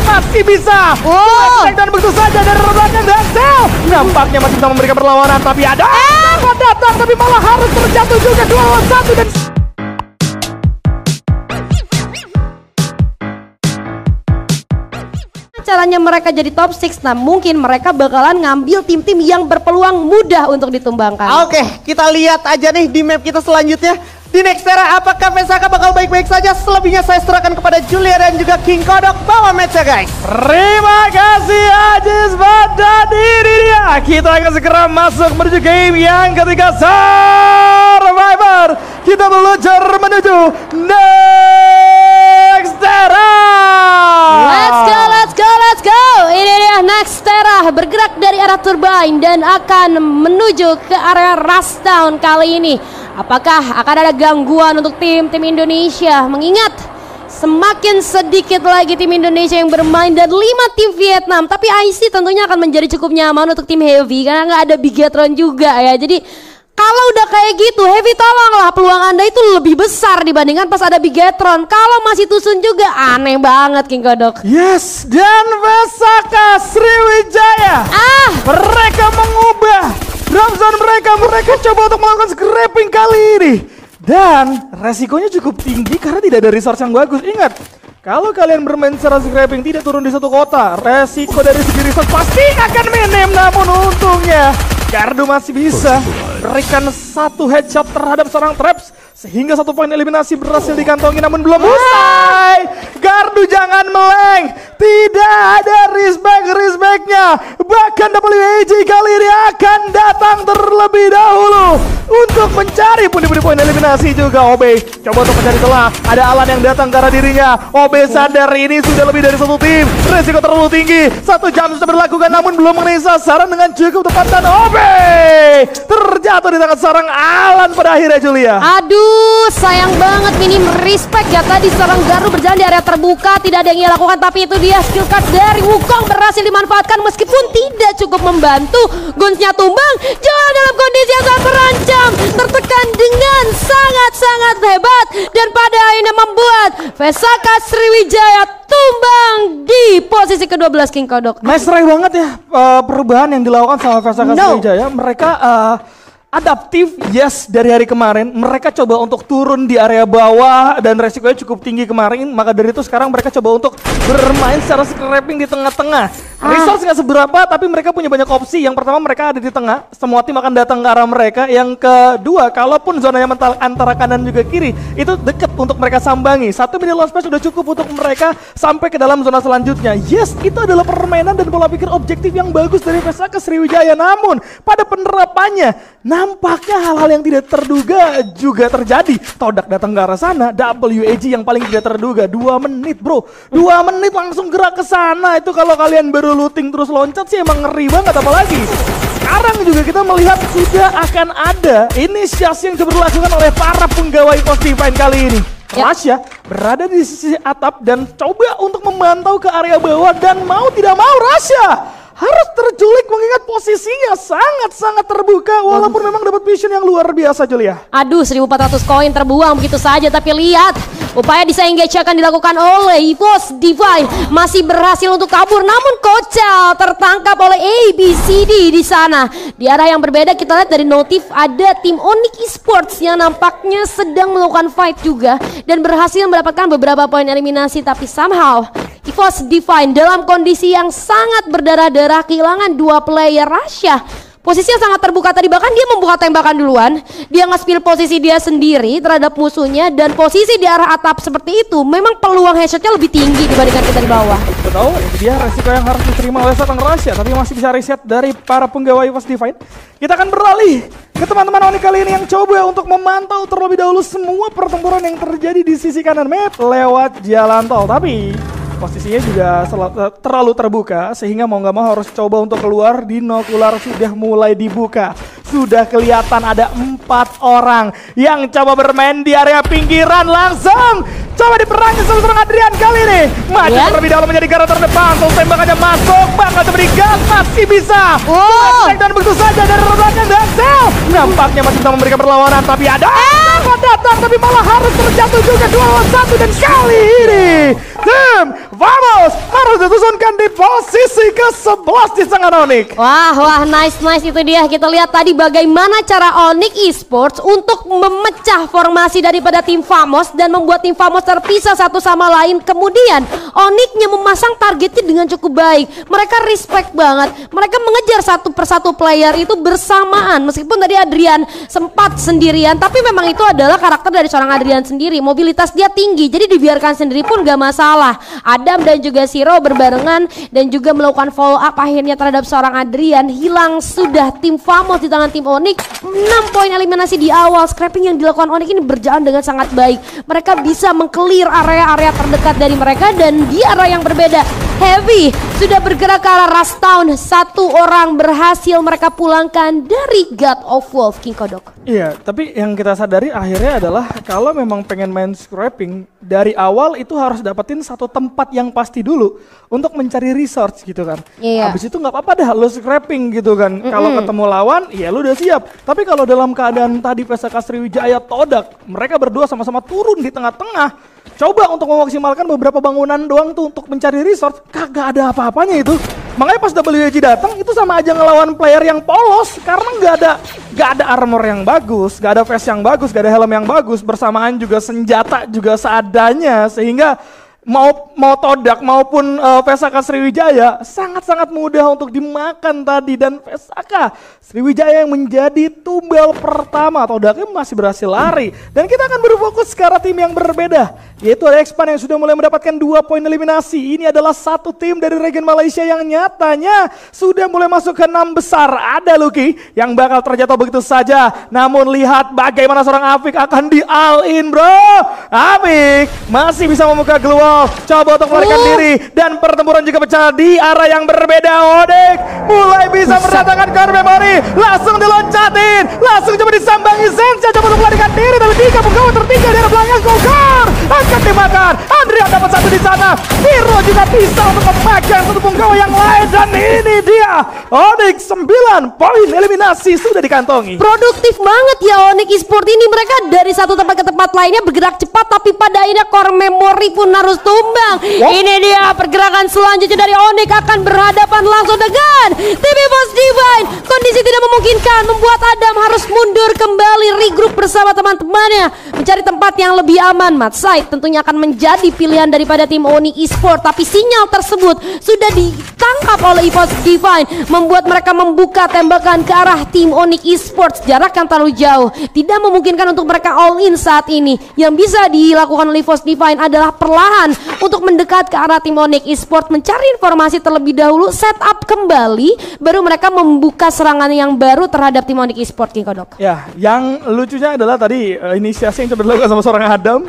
masih bisa. Dan begitu saja dari belakang dan Cell nampaknya masih bisa memberikan perlawanan, tapi ada datang tapi malah harus terjatuh juga 2 lawan 1 dan caranya mereka jadi top 6. Nah mungkin mereka bakalan ngambil tim-tim yang berpeluang mudah untuk ditumbangkan. Oke, kita lihat aja nih di map kita selanjutnya. Di Nextera, apakah Vesaka bakal baik-baik saja? Selebihnya saya serahkan kepada Julia dan juga King Kodok. Bawa match-nya guys. Terima kasih Ajis dan ini dia. Kita akan segera masuk menuju game yang ketiga, Survivor. Kita meluncur menuju Nextera. Let's go, let's go, let's go. Ini dia Nextera bergerak dari arah turbine dan akan menuju ke area Rush Town kali ini. Apakah akan ada gangguan untuk tim-tim Indonesia? Mengingat semakin sedikit lagi tim Indonesia yang bermain dan 5 tim Vietnam. Tapi IC tentunya akan menjadi cukup nyaman untuk tim Heavy karena nggak ada Bigetron juga ya. Jadi kalau udah kayak gitu, Heavy tolonglah, peluang Anda itu lebih besar dibandingkan pas ada Bigetron. Kalau masih Tusun juga aneh banget King Kodok. Yes, dan Vesaka Sriwijaya. Mereka mengubah drop zone mereka coba untuk melakukan scrapping kali ini. Dan resikonya cukup tinggi karena tidak ada resource yang bagus. Ingat, kalau kalian bermain secara scrapping tidak turun di satu kota, resiko dari segi resource pasti akan minim. Namun untungnya Gardu masih bisa berikan satu headshot terhadap seorang Traps sehingga 1 poin eliminasi berhasil dikantongi, namun belum usai. Gardu jangan meleng, tidak ada respect-nya. Bahkan WAG kali ini akan datang terlebih dahulu untuk mencari pundi-pundi poin eliminasi juga. OB coba untuk mencari celah, ada Alan yang datang ke arah dirinya. OB sadar ini sudah lebih dari 1 tim, resiko terlalu tinggi. 1 jam sudah berlakukan namun belum mengenai sasaran dengan cukup tepat dan OB terjatuh di tangan seorang Alan pada akhirnya Julia. Aduh, sayang banget, minim respect ya. Tadi seorang Gardu berjalan di area terbuka, tidak ada yang ia lakukan, tapi itu dia skill card dari Wukong berhasil dimanfaatkan meskipun tidak cukup membantu. Gunsnya tumbang, Joel dalam kondisi yang sangat terancam, tertekan dengan sangat-sangat hebat dan pada akhirnya membuat Vesaka Sriwijaya tumbang di posisi ke-12 King Kodok. Nice try banget ya perubahan yang dilakukan sama Vesaka Sriwijaya. Mereka adaptif, yes, dari hari kemarin. Mereka coba untuk turun di area bawah dan resikonya cukup tinggi kemarin. Maka dari itu sekarang mereka coba untuk bermain secara scrapping di tengah-tengah. Resource nggak seberapa, tapi mereka punya banyak opsi. Yang pertama mereka ada di tengah, semua tim akan datang ke arah mereka. Yang kedua, kalaupun zonanya mental antara kanan juga kiri, itu deket untuk mereka sambangi. 1 mini launch pad sudah cukup untuk mereka sampai ke dalam zona selanjutnya. Yes, itu adalah permainan dan pola pikir objektif yang bagus dari Vesaka Sriwijaya. Namun, pada penerapannya, nampaknya hal-hal yang tidak terduga juga terjadi. Todak datang ke arah sana, WAG yang paling tidak terduga. 2 menit bro, 2 menit langsung gerak ke sana. Itu kalau kalian baru looting terus loncat sih emang ngeri banget. Apalagi sekarang juga kita melihat sudah akan ada inisiasi yang coba dilakukan oleh para pegawai Post Divine kali ini. Rasya berada di sisi atap dan coba untuk memantau ke area bawah, dan mau tidak mau Rasya harus terculik mengingat posisinya sangat-sangat terbuka walaupun memang dapat vision yang luar biasa Julia. Aduh, 1400 koin terbuang begitu saja, tapi lihat upaya disengage akan dilakukan oleh EVOS Divine masih berhasil untuk kabur, namun Kocal tertangkap oleh ABCD di sana. Di arah yang berbeda kita lihat dari notif ada tim Onyx Esports yang nampaknya sedang melakukan fight juga dan berhasil mendapatkan beberapa poin eliminasi, tapi somehow EVOS Divine dalam kondisi yang sangat berdarah-darah kehilangan 2 player Rasya. Posisinya sangat terbuka tadi, bahkan dia membuka tembakan duluan. Dia nge-spill posisi dia sendiri terhadap musuhnya, dan posisi di arah atap seperti itu memang peluang headshotnya lebih tinggi dibandingkan kita di bawah. Betul, dia resiko yang harus diterima oleh seorang Rasya, tapi masih bisa reset dari para pegawai EVOS Divine. Kita akan beralih ke teman-teman Onyx kali ini yang coba untuk memantau terlebih dahulu semua pertempuran yang terjadi di sisi kanan map lewat jalan tol. Tapi posisinya juga terlalu terbuka sehingga mau nggak mau harus coba untuk keluar. Dinokular sudah mulai dibuka. Sudah kelihatan ada 4 orang yang coba bermain di area pinggiran. Langsung Coba diperangi sama seorang Adrian kali ini. Maju terlebih dahulu menjadi garda terdepan. Terus tembakannya masuk. Bakal coba digas. Masih bisa. Dan begitu saja dari belakang Daxel. Nampaknya masih bisa memberikan perlawanan. Tapi ada datang. Tapi malah harus terjatuh juga 2 lawan 1. Dan kali ini tim Vamos harus disusunkan di posisi ke-11 di tangan Onyx. Wah, nice itu dia. Kita lihat tadi bagaimana cara Onyx Esports untuk memecah formasi daripada tim Vamos dan membuat tim Vamos terpisah satu sama lain. Kemudian Onyx-nya memasang targetnya dengan cukup baik. Mereka respect banget. Mereka mengejar satu persatu player itu bersamaan. Meskipun tadi Adrian sempat sendirian, tapi memang itu adalah karakter dari seorang Adrian sendiri. Mobilitas dia tinggi, jadi dibiarkan sendiri pun gak masalah. Adam dan juga Siro berbarengan dan juga melakukan follow up akhirnya terhadap seorang Adrian. Hilang sudah tim Vamos di tangan tim Onyx. 6 poin eliminasi di awal. Scrapping yang dilakukan Onyx ini berjalan dengan sangat baik. Mereka bisa meng-clear area-area terdekat dari mereka dan di area yang berbeda. Heavy sudah bergerak ke arah Rustown. 1 orang berhasil mereka pulangkan dari God of Wolf, King Kodok. Iya, tapi yang kita sadari akhirnya adalah kalau memang pengen main scrapping dari awal itu harus dapetin satu tempat yang pasti dulu untuk mencari resource gitu kan. Iya. Habis itu nggak apa-apa dah lo scrapping gitu kan. Kalau ketemu lawan, ya lo udah siap. Tapi kalau dalam keadaan tadi PSK Sriwijaya Todak, mereka berdua sama-sama turun di tengah-tengah. Coba untuk memaksimalkan beberapa bangunan doang tuh untuk mencari resource, kagak ada apa-apanya itu. Makanya pas WJ datang itu sama aja ngelawan player yang polos karena nggak ada armor yang bagus, nggak ada vest yang bagus, nggak ada helm yang bagus, bersamaan juga senjata juga seadanya sehingga mau Todak maupun Vesaka Sriwijaya sangat-sangat mudah untuk dimakan tadi dan Vesaka Sriwijaya yang menjadi tumbal pertama. Todaknya masih berhasil lari dan kita akan berfokus ke arah tim yang berbeda, yaitu ada Expan yang sudah mulai mendapatkan 2 poin eliminasi. Ini adalah satu tim dari region Malaysia yang nyatanya sudah mulai masuk ke 6 besar. Ada Lucky yang bakal terjatuh begitu saja, namun lihat bagaimana seorang Afik akan di all in bro. Afik masih bisa membuka glue. Coba untuk melarikan diri dan pertempuran juga pecah di arah yang berbeda. Onyx mulai bisa mendatangkan core memory, langsung diloncatin, langsung coba disambangi Zensha, coba untuk melarikan diri dari 3 penggawa tertinggal di arah belakang. Gokar akan dimakan. Andrea dapat 1 di sana. Hero juga bisa untuk memegang 1 penggawa yang lain dan ini dia Onyx 9 poin eliminasi sudah dikantongi. Produktif banget ya Onyx Esports ini. Mereka dari satu tempat ke tempat lainnya bergerak cepat, tapi pada akhirnya core memory pun harus tumbang. Ini dia pergerakan selanjutnya dari Onyx akan berhadapan langsung dengan tim EVOS Divine. Kondisi tidak memungkinkan membuat Adam harus mundur kembali, regroup bersama teman-temannya mencari tempat yang lebih aman. Matside tentunya akan menjadi pilihan daripada tim Onyx Esports, tapi sinyal tersebut sudah ditangkap oleh EVOS Divine, membuat mereka membuka tembakan ke arah tim Onyx Esports. Jarak yang terlalu jauh tidak memungkinkan untuk mereka all in saat ini. Yang bisa dilakukan oleh EVOS Divine adalah perlahan untuk mendekat ke arah tim Onyx Esports, mencari informasi terlebih dahulu, setup kembali, baru mereka membuka serangan yang baru terhadap tim Onyx Esports, King Kodok. Ya, yang lucunya adalah tadi inisiasi yang coba dilakukan sama seorang Adam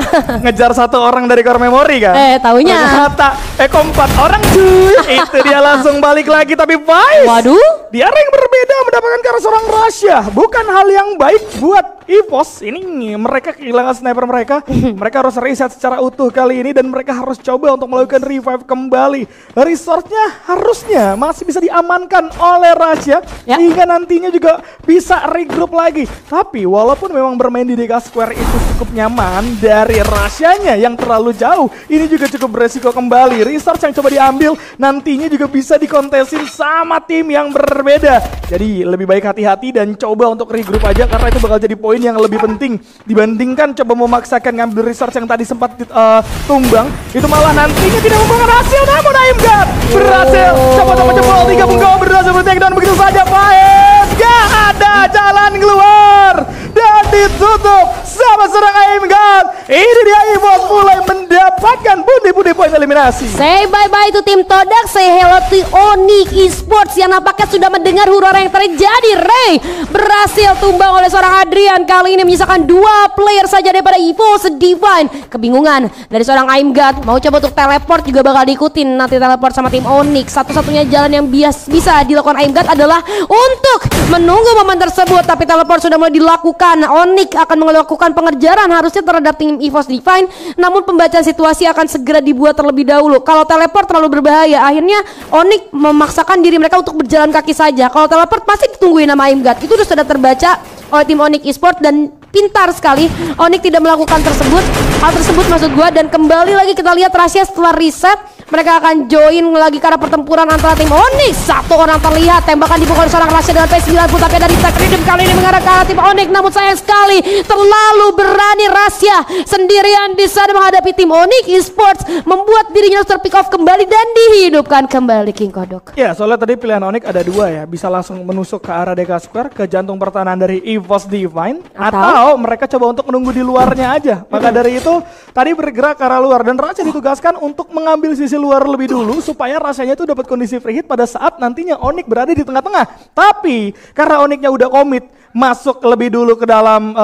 ngejar 1 orang dari core memory kan. Taunya ternyata Eko 4 orang cuy. Itu dia langsung balik lagi, tapi Vice waduh, di area yang berbeda mendapatkan ke arah seorang Rasya. Bukan hal yang baik buat EVOS. Ini mereka kehilangan sniper mereka. Mereka harus reset secara utuh kali ini dan mereka harus coba untuk melakukan revive kembali. Resource-nya harusnya masih bisa diamankan oleh Rasya hingga nantinya juga bisa regroup lagi. Tapi walaupun memang bermain di DK Square itu cukup nyaman, dari Rasyanya yang terlalu jauh ini juga cukup beresiko kembali. Resource yang coba diambil nantinya juga bisa dikontesin sama tim yang berbeda. Jadi lebih baik hati-hati dan coba untuk regroup aja karena itu bakal jadi poin yang lebih penting dibandingkan coba memaksakan ngambil resource yang tadi sempat tumbang. Itu malah nantinya tidak membawa hasil, namun Aimgard berhasil. Coba-coba jebol 3 penggawa berhasil bertek dan begitu saja Faez gak ada jalan keluar dan ditutup sama seorang Aimgard. Ini dia EVOS mulai mendapatkan pundi-pundi poin eliminasi. Say bye-bye to tim Todak, say hello to Onyx Esports yang nampaknya sudah mendengar huru-hara yang terjadi. Ray berhasil tumbang oleh seorang Adrian, kali ini menyisakan 2 player saja daripada EVOS Divine. Kebingungan dari seorang Aimgat, mau coba untuk teleport juga bakal diikutin nanti teleport sama tim Onyx. Satu-satunya jalan yang bisa dilakukan Aimgat adalah untuk menunggu momen tersebut, tapi teleport sudah mulai dilakukan. Onyx akan melakukan pengejaran harusnya terhadap tim EVOS Divine, namun pembacaan situasi akan segera dibuat terlebih dahulu. Kalau teleport terlalu berbahaya, akhirnya Onyx memaksakan diri mereka untuk berjalan kaki saja. Kalau teleport pasti ditungguin nama Aimgat. Itu sudah terbaca oleh tim Onyx Esports dan pintar sekali Onyx tidak melakukan hal tersebut maksud gua. Dan kembali lagi kita lihat rahasia setelah reset, mereka akan join lagi karena pertempuran antara tim Onyx. Satu orang terlihat tembakan dipukul seorang rahasia dengan P90, tapi dari Tech Rhythm kali ini mengarah ke arah tim Onyx. Namun sayang sekali terlalu berani rahasia sendirian di sana menghadapi tim Onyx Esports, membuat dirinya terpick off kembali dan dihidupkan kembali King Kodok. Ya, soalnya tadi pilihan Onyx ada 2 ya, bisa langsung menusuk ke arah DK Square, ke jantung pertahanan dari EVOS Divine, atau mereka coba untuk menunggu di luarnya aja. Maka dari itu tadi bergerak ke arah luar dan Rahasia ditugaskan untuk mengambil sisi luar lebih dulu supaya rasanya itu dapat kondisi free hit pada saat nantinya Onyx berada di tengah-tengah. Tapi karena Onyxnya udah komit masuk lebih dulu ke dalam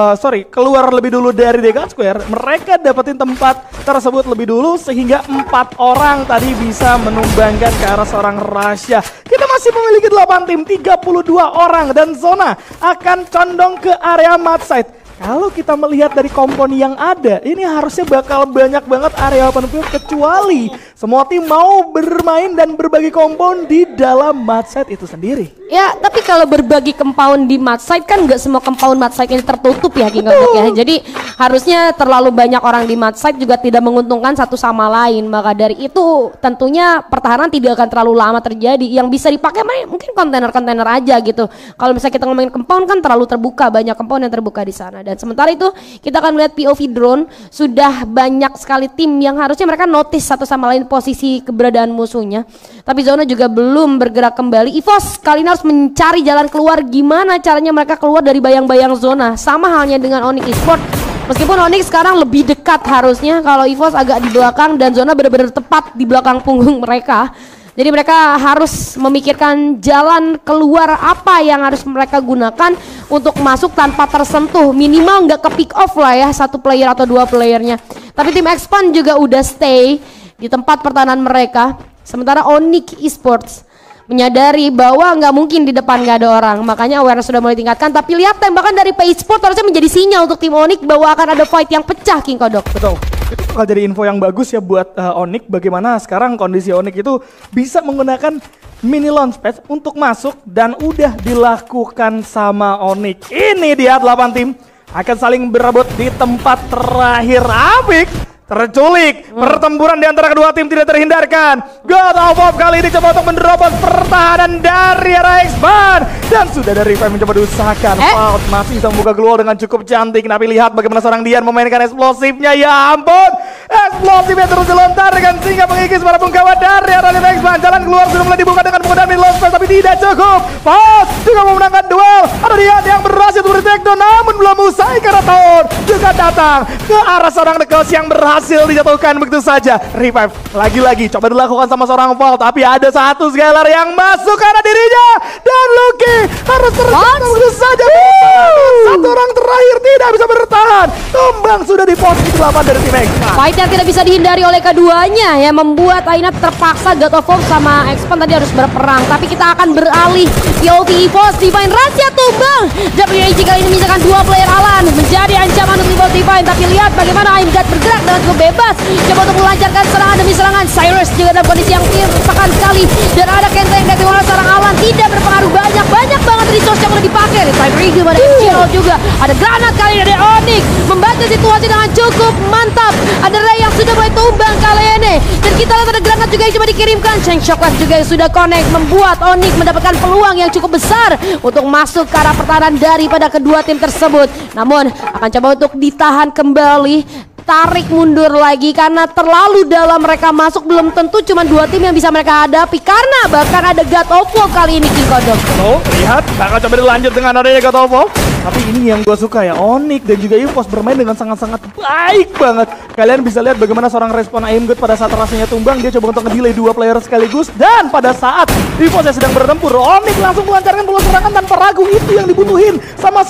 keluar lebih dulu dari DK Square, mereka dapetin tempat tersebut lebih dulu sehingga 4 orang tadi bisa menumbangkan ke arah seorang Rahasia. Kita masih memiliki 8 tim, 32 orang dan zona akan condong ke area map site. Kalau kita melihat dari kompon yang ada, ini harusnya bakal banyak banget area open field, kecuali semua tim mau bermain dan berbagi kompon di dalam match site itu sendiri. Ya, tapi kalau berbagi compound di match site kan nggak semua compound match site ini tertutup ya King Kodok ya. Jadi harusnya terlalu banyak orang di match site juga tidak menguntungkan satu sama lain. Maka dari itu tentunya pertahanan tidak akan terlalu lama terjadi. Yang bisa dipakai mungkin kontainer-kontainer aja gitu. Kalau misalnya kita ngomongin compound kan terlalu terbuka, banyak compound yang terbuka di sana. Dan sementara itu kita akan melihat POV drone, sudah banyak sekali tim yang harusnya mereka notice satu sama lain posisi keberadaan musuhnya. Tapi zona juga belum bergerak kembali. EVOS kali ini harus mencari jalan keluar, gimana caranya mereka keluar dari bayang-bayang zona. Sama halnya dengan Onyx Esports. Meskipun Onyx sekarang lebih dekat harusnya, kalau EVOS agak di belakang dan zona benar-benar tepat di belakang punggung mereka. Jadi mereka harus memikirkan jalan keluar apa yang harus mereka gunakan untuk masuk tanpa tersentuh. Minimal nggak ke pick off lah ya, 1 player atau 2 playernya. Tapi tim Expand juga udah stay di tempat pertahanan mereka. Sementara Onyx Esports menyadari bahwa nggak mungkin di depan nggak ada orang, makanya awareness sudah mulai tingkatkan. Tapi lihat tembakan dari P-Sport harusnya menjadi sinyal untuk tim Onyx bahwa akan ada fight yang pecah King Kodok. Betul. Itu bakal jadi info yang bagus ya buat Onyx, bagaimana sekarang kondisi Onyx itu bisa menggunakan mini launchpad untuk masuk dan udah dilakukan sama Onyx. Ini dia 8 tim akan saling berebut di tempat terakhir. Apik terculik, pertempuran di antara kedua tim tidak terhindarkan. God of Hope kali ini coba untuk menerobos pertahanan dari arah Expand, dan sudah dari Revive mencoba diusahakan. Fault masih bisa membuka keluar dengan cukup cantik, tapi lihat bagaimana seorang Dian memainkan eksplosifnya. Ya ampun, eksplosifnya terus dilontarkan sehingga mengikis para punggawa dari arah Expand. Jalan keluar sudah mulai dibuka dengan penggunaan mid launch pad, tapi tidak cukup. Fault juga memenangkan duel. Ada Dian yang berhasil untuk di-takedown, namun belum usai karena Town juga datang ke arah seorang Nekos yang berhasil dijatuhkan begitu saja. Revive lagi-lagi coba dilakukan sama seorang Vault, tapi ada satu scaler yang masuk ke arah dirinya dan Lucky harus terjatuh begitu saja. Satu orang terakhir tidak bisa bertahan. Tumbang sudah di posisi 8 dari tim Expand. Fight yang tidak bisa dihindari oleh keduanya yang membuat Aina terpaksa God of Hope sama Expand tadi harus berperang. Tapi kita akan beralih POV EVOS Divine. Rahasia tumbang. WAG kali ini menyisakan 2 player Alan menjadi ancaman untuk EVOS Divine. Tapi lihat bagaimana Aimgat bergerak dengan cukup bebas, coba untuk melancarkan serangan demi serangan. Cyrus juga dalam kondisi yang tertekan sekali, dan ada Kenta yang dari oleh seorang Alan tidak berpengaruh banyak banget resource yang boleh dipakai. Time Review ada Chiro juga, ada granat kali ini dari Onyx membaca situasi dengan cukup mantap. Ada Ray yang sudah mulai tumbang kali ini, dan kita lihat ada granat juga yang coba dikirimkan. Chain Shockwave juga yang sudah connect, membuat Onyx mendapatkan peluang yang cukup besar untuk masuk ke arah pertahanan daripada kedua tim tersebut. Namun akan coba untuk ditahan kembali, tarik mundur lagi karena terlalu dalam mereka masuk. Belum tentu cuma 2 tim yang bisa mereka hadapi, karena bahkan ada God of War kali ini King Kodok. Lihat, bakal coba dilanjut dengan adanya God of War. Tapi ini yang gue suka ya, Onyx dan juga EVOS bermain dengan sangat-sangat baik banget. Kalian bisa lihat bagaimana seorang respon Aim God pada saat rasanya tumbang, dia coba untuk ngedelay 2 player sekaligus. Dan pada saat EVOS yang sedang bertempur, Onyx langsung melancarkan bola serangan tanpa ragu. Itu yang dibutuhin sama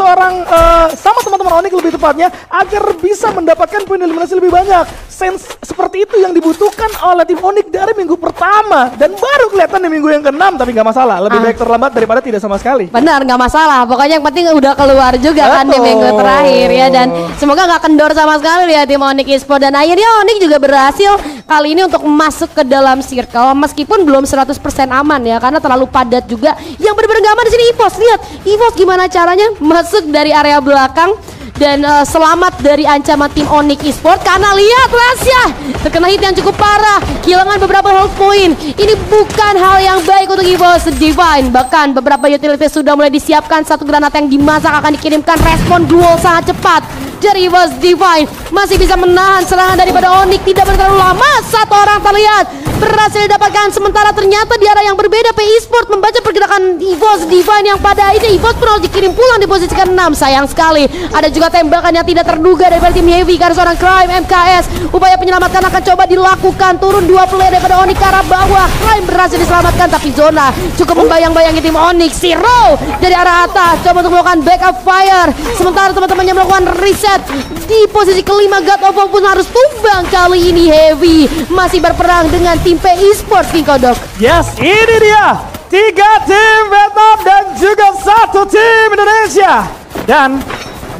teman-teman Onyx lebih tepatnya, agar bisa mendapatkan poin eliminasi lebih banyak. Sense seperti itu yang dibutuhkan oleh tim Onyx dari minggu pertama, dan baru kelihatan di minggu yang ke-6. Tapi nggak masalah, lebih baik terlambat daripada tidak sama sekali. Benar, nggak masalah. Pokoknya yang penting udah keluar juga kan di minggu terakhir ya, dan semoga nggak kendor sama sekali ya tim Onyx Esports. Dan akhirnya Onyx juga berhasil kali ini untuk masuk ke dalam circle meskipun belum 100% aman ya, karena terlalu padat juga. Yang benar-benar nggak aman di sini EVOS. Lihat EVOS gimana caranya masuk dari area belakang dan selamat dari ancaman tim Onyx Esports, karena lihat Lesya terkena hit yang cukup parah, kehilangan beberapa health point. Ini bukan hal yang baik untuk EVOS Divine. Bahkan beberapa utilities sudah mulai disiapkan, satu granat yang dimasak akan dikirimkan, respon duel sangat cepat dari EVOS Divine. Masih bisa menahan serangan daripada Onyx, tidak terlalu lama. Satu orang terlihat berhasil didapatkan, sementara ternyata di arah yang berbeda PE Esports membaca pergerakan EVOS Divine yang pada akhirnya EVOS pun harus dikirim pulang di posisi ke-6. Sayang sekali, ada juga tembakan yang tidak terduga daripada tim Heavy karena seorang Crime MKS. Upaya penyelamatan akan coba dilakukan, turun 2 player daripada Onyx ke arah bawah. Crime berhasil diselamatkan, tapi zona cukup membayang-bayangi tim Onyx. Zero dari arah atas coba untuk melakukan backup fire, sementara teman-temannya melakukan reset di posisi kelima. God of War pun harus tumbang. Kali ini Heavy masih berperang dengan tim PE Esports, King Kodok. Yes, ini dia 3 tim Vietnam dan juga 1 tim Indonesia. Dan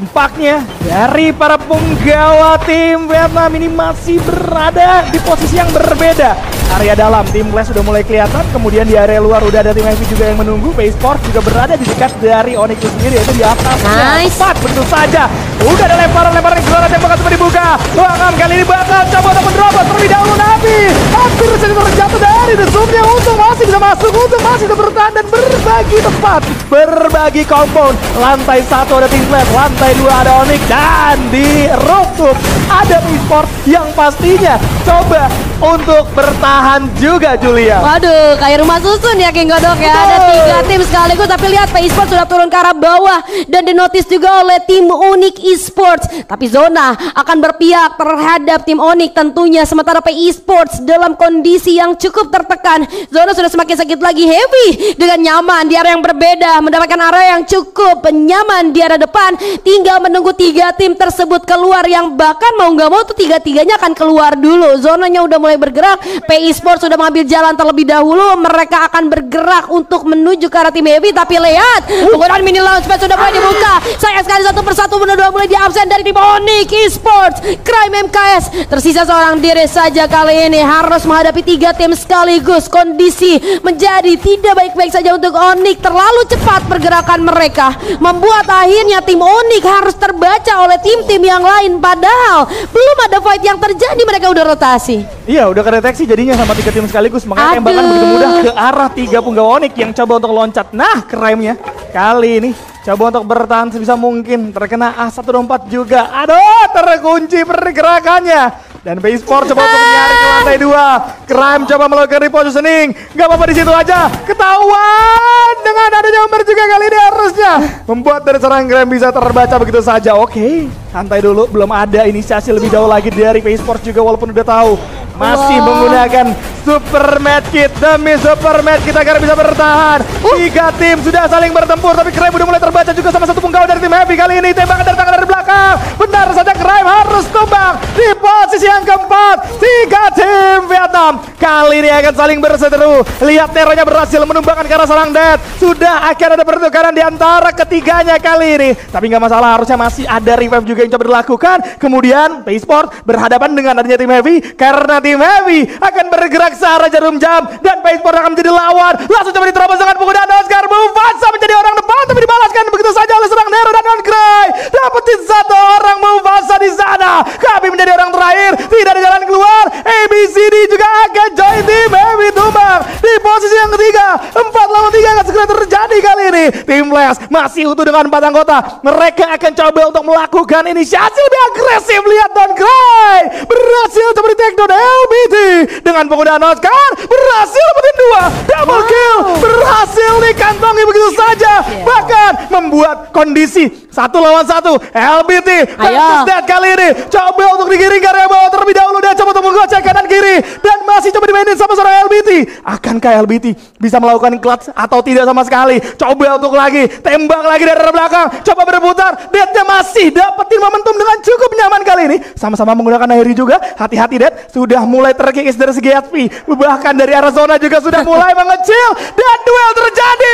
tampaknya dari para penggawa tim Vietnam ini masih berada di posisi yang berbeda. Area dalam tim Clash sudah mulai kelihatan, kemudian di area luar udah ada tim Heavy juga yang menunggu. PE Esports juga berada di dekat dari Onyx itu sendiri, yaitu di atas. Nice. Tepat, betul saja. Udah ada lemparan granat yang bakal coba dibuka. Bahkan kali ini bakal coba untuk menerobos terlebih dahulu. Nabi hampir saja terjatuh dari The Zoom-nya. Untung masih bisa masuk, untung masih bisa bertahan dan berbagi tempat, berbagi compound. Lantai 1 ada tim Clash, lantai 2 ada Onyx, dan di rooftop ada PE Esports yang pastinya coba untuk bertahan juga, Julia. Waduh, kayak rumah susun ya King Kodok ya. Ada 3 tim sekaligus, tapi lihat PE Esports sudah turun ke arah bawah dan dinotis juga oleh tim Onyx Esports. Tapi zona akan berpihak terhadap tim Onyx tentunya, sementara PE Esports dalam kondisi yang cukup tertekan. Zona sudah semakin sakit lagi. Heavy dengan nyaman di area yang berbeda, mendapatkan area yang cukup nyaman di area depan. Tinggal menunggu 3 tim tersebut keluar, yang bahkan mau nggak mau tuh 3-3-nya akan keluar dulu. Zonanya udah mulai bergerak. PE Esports sudah mengambil jalan terlebih dahulu. Mereka akan bergerak untuk menuju ke arah tim Heavy. Tapi lihat, penggunaan mini launchpad sudah mulai dibuka. Sayang sekali satu persatu benar-benar mulai di absen dari tim Onyx Esports. Crime MKS tersisa seorang diri saja kali ini, harus menghadapi 3 tim sekaligus. Kondisi menjadi tidak baik-baik saja untuk Onyx. Terlalu cepat pergerakan mereka, membuat akhirnya tim Onyx harus terbaca oleh tim-tim yang lain. Padahal belum ada fight yang terjadi, mereka udah rotasi. Iya, udah kedeteksi jadinya sama 3 tim sekaligus. Makanya tembakan begitu mudah ke arah 3 penggawa Onyx yang coba untuk loncat. Nah, Crime-nya kali ini coba untuk bertahan sebisa mungkin, terkena A124 juga. Aduh, terkunci pergerakannya. Dan PE Esports coba untuk menyari ke lantai 2. Crime coba melakukan repositioning. Gak apa-apa, di situ aja. Ketahuan dengan adanya Umber juga kali ini, harusnya membuat dari serangan Crime bisa terbaca begitu saja. Oke, santai dulu, belum ada inisiasi lebih jauh lagi dari PE Esports juga, walaupun udah tahu. Masih menggunakan Super Medkit demi Super Medkit agar bisa bertahan. 3 tim sudah saling bertempur, tapi Crime udah mulai terbaca juga sama satu penggawa dari tim Heavy. Kali ini tembakan dari tangan dari belakang. Benar saja, Crime harus tumbang di posisi yang keempat. 3 tim Vietnam kali ini akan saling berseteru. Lihat, Neronya berhasil menumbangkan ke arah seorang Dead. Sudah akan ada pertukaran di antara ketiganya kali ini, tapi nggak masalah, harusnya masih ada revive juga yang coba dilakukan. Kemudian PE Esports berhadapan dengan adanya tim Heavy, karena tim Heavy akan bergerak searah jarum jam, dan PE Esports akan menjadi lawan. Langsung coba diterobos dengan penggunaan Oscar. Mufasa menjadi orang depan, tapi dibalaskan begitu saja oleh seorang Nero dan Noncry. Dapetin 1 orang Mufasa di sana. Kami menjadi orang terakhir, tidak ada jalan keluar. ABCD juga akan join tim Heavy tumbang di posisi yang ketiga. 4 lawan 3 akan segera terjadi kali ini. Tim Flash masih utuh dengan 4 anggota. Mereka akan coba untuk melakukan inisiasi lebih agresif. Lihat, Noncry berhasil coba di take down LBT dengan penggunaan Oscar, berhasil dapetin 2 double kill, berhasil nih dikantongi begitu saja. Bahkan membuat kondisi 1 lawan 1. LBT versus Dead kali ini. Coba untuk digiring ke area bawah terlebih dahulu. Dan coba untuk menggocek kanan kiri. Dan masih coba dimainin sama seorang LBT. Akankah LBT bisa melakukan clutch atau tidak sama sekali? Coba untuk lagi. Tembak lagi dari arah belakang. Coba berputar. Deadnya masih dapetin momentum dengan cukup nyaman kali ini. Sama-sama menggunakan Nairi juga. Hati-hati Dead. Sudah mulai terkikis dari segi HP. Bahkan dari arah zona juga sudah mulai mengecil. Dan duel terjadi.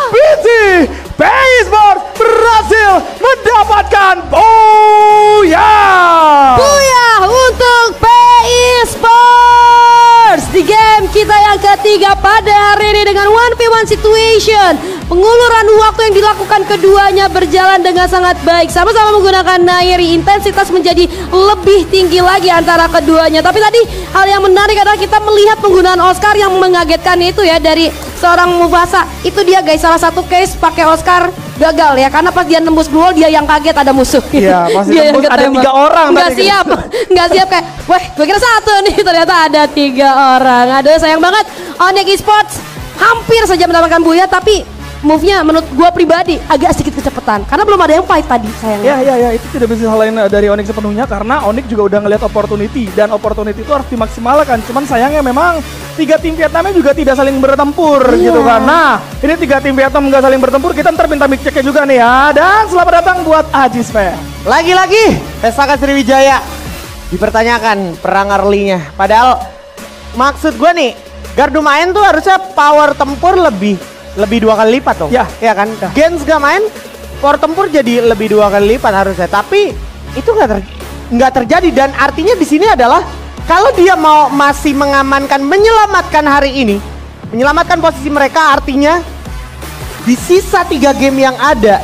BT Esports berhasil mendapatkan booyah. Booyah untuk Esports di game kita yang ketiga pada hari ini dengan 1v1 situation. Penguluran waktu yang dilakukan keduanya berjalan dengan sangat baik. Sama-sama menggunakan Nairi, intensitas menjadi lebih tinggi lagi antara keduanya. Tapi tadi hal yang menarik adalah kita melihat penggunaan Oscar yang mengagetkan itu ya dari seorang Mufasa. Itu dia guys, salah satu case pakai Oscar gagal ya, karena pas dia nembus blue wall dia yang kaget ada musuh. Iya, pasti nembus ada 3 orang. Nggak siap, nggak siap kayak, weh gue kira 1 nih, ternyata ada 3 orang. Aduh sayang banget, Onyx Esports hampir saja mendapatkan buya, tapi move-nya menurut gue pribadi agak sedikit kecepatan karena belum ada yang fight tadi sayangnya. Ya, itu tidak bisa salahin dari Onyx sepenuhnya karena Onyx juga udah ngelihat opportunity dan opportunity itu harus dimaksimalkan. Cuman sayangnya memang 3 tim Vietnamnya juga tidak saling bertempur gitu kan. Nah, ini 3 tim Vietnam nggak saling bertempur, kita ntar minta mic check-nya juga nih ya. Dan selamat datang buat Ajis Fan. Lagi-lagi Pesaka Sriwijaya dipertanyakan perang early-nya. Padahal maksud gue nih, gardu main tuh harusnya power tempur lebih 2 kali lipat dong. Ya kan? Ya. Gens gak main, power tempur jadi lebih 2 kali lipat harusnya. Tapi itu nggak terjadi dan artinya di sini adalah kalau dia mau masih menyelamatkan hari ini, menyelamatkan posisi mereka, artinya di sisa 3 game yang ada